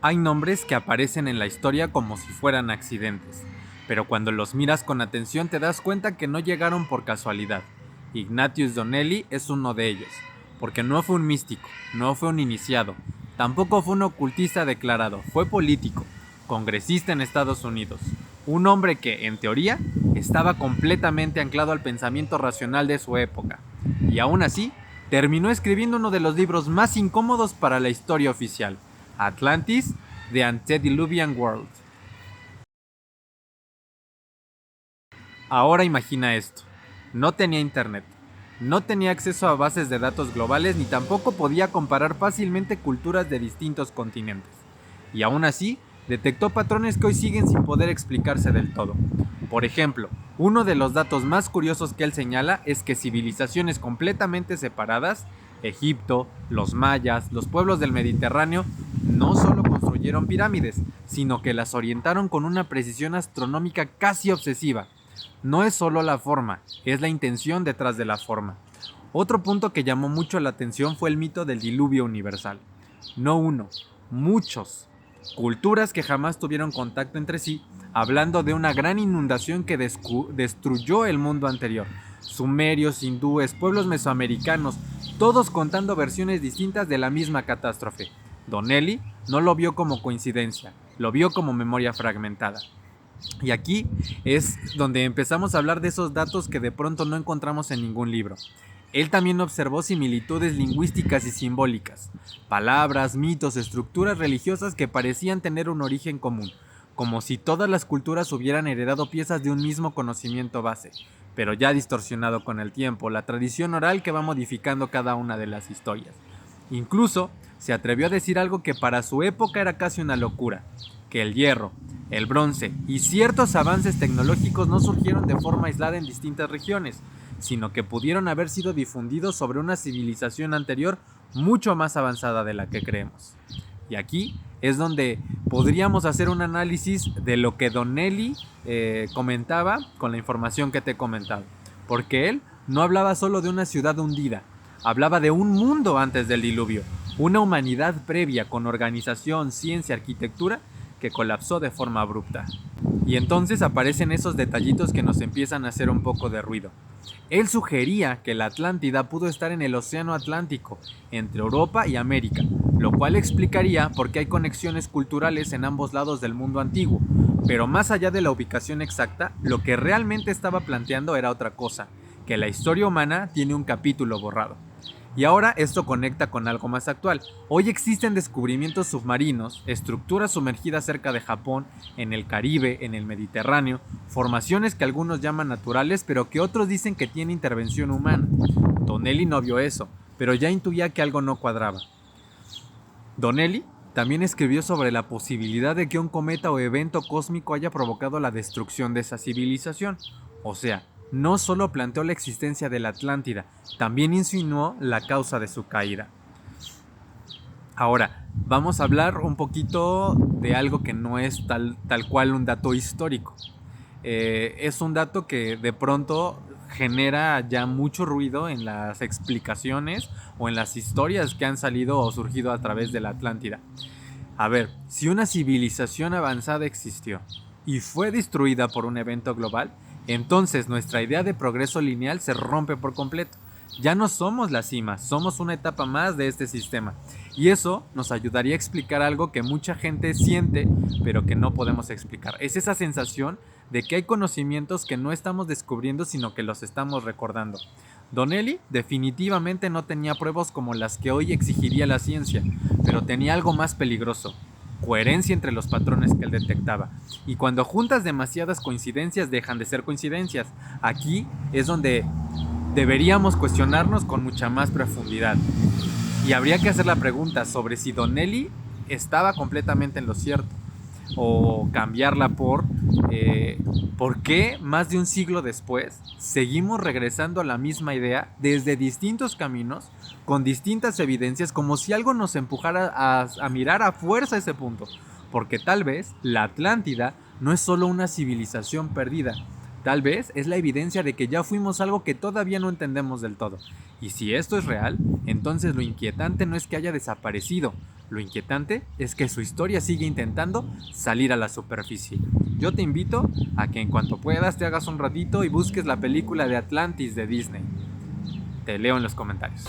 Hay nombres que aparecen en la historia como si fueran accidentes, pero cuando los miras con atención te das cuenta que no llegaron por casualidad. Ignatius Donnelly es uno de ellos, porque no fue un místico, no fue un iniciado, tampoco fue un ocultista declarado, fue político, congresista en Estados Unidos, un hombre que, en teoría, estaba completamente anclado al pensamiento racional de su época, y aún así, terminó escribiendo uno de los libros más incómodos para la historia oficial, Atlantis, The Antediluvian World. Ahora imagina esto. No tenía internet, no tenía acceso a bases de datos globales ni tampoco podía comparar fácilmente culturas de distintos continentes. Y aún así, detectó patrones que hoy siguen sin poder explicarse del todo. Por ejemplo, uno de los datos más curiosos que él señala es que civilizaciones completamente separadas, Egipto, los mayas, los pueblos del Mediterráneo, no solo construyeron pirámides, sino que las orientaron con una precisión astronómica casi obsesiva. No es solo la forma, es la intención detrás de la forma. Otro punto que llamó mucho la atención fue el mito del diluvio universal. No uno, muchos. Culturas que jamás tuvieron contacto entre sí, hablando de una gran inundación que destruyó el mundo anterior. Sumerios, hindúes, pueblos mesoamericanos, todos contando versiones distintas de la misma catástrofe. Donnelly no lo vio como coincidencia, lo vio como memoria fragmentada. Y aquí es donde empezamos a hablar de esos datos que de pronto no encontramos en ningún libro. Él también observó similitudes lingüísticas y simbólicas, palabras, mitos, estructuras religiosas que parecían tener un origen común, como si todas las culturas hubieran heredado piezas de un mismo conocimiento base, pero ya distorsionado con el tiempo, la tradición oral que va modificando cada una de las historias. Incluso se atrevió a decir algo que para su época era casi una locura, que el hierro, el bronce y ciertos avances tecnológicos no surgieron de forma aislada en distintas regiones, sino que pudieron haber sido difundidos sobre una civilización anterior mucho más avanzada de la que creemos. Y aquí es donde podríamos hacer un análisis de lo que Donnelly comentaba con la información que te he comentado. Porque él no hablaba solo de una ciudad hundida, hablaba de un mundo antes del diluvio, una humanidad previa con organización, ciencia, arquitectura que colapsó de forma abrupta. Y entonces aparecen esos detallitos que nos empiezan a hacer un poco de ruido. Él sugería que la Atlántida pudo estar en el Océano Atlántico, entre Europa y América, lo cual explicaría por qué hay conexiones culturales en ambos lados del mundo antiguo. Pero más allá de la ubicación exacta, lo que realmente estaba planteando era otra cosa, que la historia humana tiene un capítulo borrado. Y ahora esto conecta con algo más actual. Hoy existen descubrimientos submarinos, estructuras sumergidas cerca de Japón, en el Caribe, en el Mediterráneo, formaciones que algunos llaman naturales, pero que otros dicen que tienen intervención humana. Donnelly no vio eso, pero ya intuía que algo no cuadraba. Donnelly también escribió sobre la posibilidad de que un cometa o evento cósmico haya provocado la destrucción de esa civilización. O sea, no solo planteó la existencia de la Atlántida, también insinuó la causa de su caída. Ahora, vamos a hablar un poquito de algo que no es tal cual un dato histórico. Es un dato que de pronto genera ya mucho ruido en las explicaciones o en las historias que han salido o surgido a través de la Atlántida. A ver, si una civilización avanzada existió y fue destruida por un evento global, entonces nuestra idea de progreso lineal se rompe por completo. Ya no somos la cima, somos una etapa más de este sistema. Y eso nos ayudaría a explicar algo que mucha gente siente, pero que no podemos explicar. Es esa sensación de que hay conocimientos que no estamos descubriendo, sino que los estamos recordando. Donnelly definitivamente no tenía pruebas como las que hoy exigiría la ciencia, pero tenía algo más peligroso: coherencia entre los patrones que él detectaba. Y cuando juntas demasiadas coincidencias dejan de ser coincidencias. Aquí es donde deberíamos cuestionarnos con mucha más profundidad. Y habría que hacer la pregunta sobre si Donnelly estaba completamente en lo cierto, o cambiarla ¿por qué más de un siglo después seguimos regresando a la misma idea desde distintos caminos, con distintas evidencias, como si algo nos empujara a mirar a fuerza ese punto? Porque tal vez la Atlántida no es solo una civilización perdida, tal vez es la evidencia de que ya fuimos algo que todavía no entendemos del todo. Y si esto es real, entonces lo inquietante no es que haya desaparecido, Lo inquietante es que su historia sigue intentando salir a la superficie. Yo te invito a que en cuanto puedas te hagas un ratito y busques la película de Atlantis de Disney. Te leo en los comentarios.